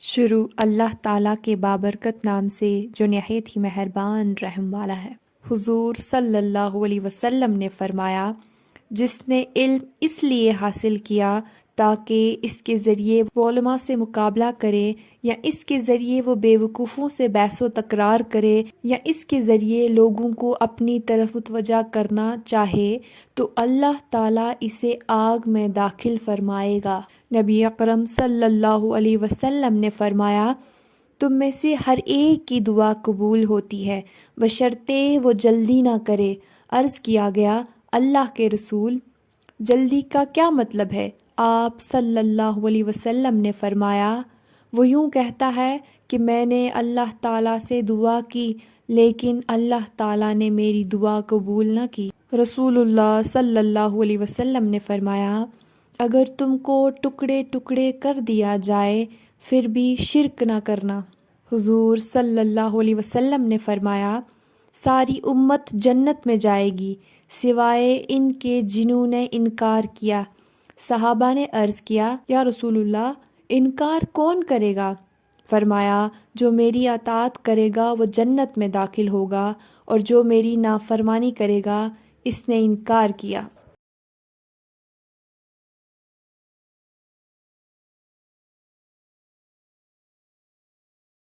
شروع اللہ تعالیٰ کے بابرکت نام سے جو نہایت ہی مہربان رحم والا ہے۔ حضور صلی اللہ علیہ وسلم نے فرمایا، جس نے علم اس لیے حاصل کیا تاکہ اس کے ذریعے وہ علماء سے مقابلہ کرے، یا اس کے ذریعے وہ بے وقوفوں سے بحث و تکرار کرے، یا اس کے ذریعے لوگوں کو اپنی طرف متوجہ کرنا چاہے، تو اللہ تعالیٰ اسے آگ میں داخل فرمائے گا۔ نبی اکرم صلی اللہ علیہ وسلم نے فرمایا، تم میں سے ہر ایک کی دعا قبول ہوتی ہے بشرطے وہ جلدی نہ کرے۔ عرض کیا گیا، اللہ کے رسول، جلدی کا کیا مطلب ہے؟ آپ صلی اللہ علیہ وسلم نے فرمایا، وہ یوں کہتا ہے کہ میں نے اللہ تعالیٰ سے دعا کی لیکن اللہ تعالیٰ نے میری دعا قبول نہ کی۔ رسول اللہ صلی اللہ علیہ وسلم نے فرمایا، اگر تم کو ٹکڑے ٹکڑے کر دیا جائے پھر بھی شرک نہ کرنا۔ حضور صلی اللہ علیہ وسلم نے فرمایا، ساری امت جنت میں جائے گی سوائے ان کے جنہوں نے انکار کیا۔ صحابہ نے عرض کیا، یا رسول اللہ، انکار کون کرے گا؟ فرمایا، جو میری اطاعت کرے گا وہ جنت میں داخل ہوگا، اور جو میری نافرمانی کرے گا اس نے انکار کیا۔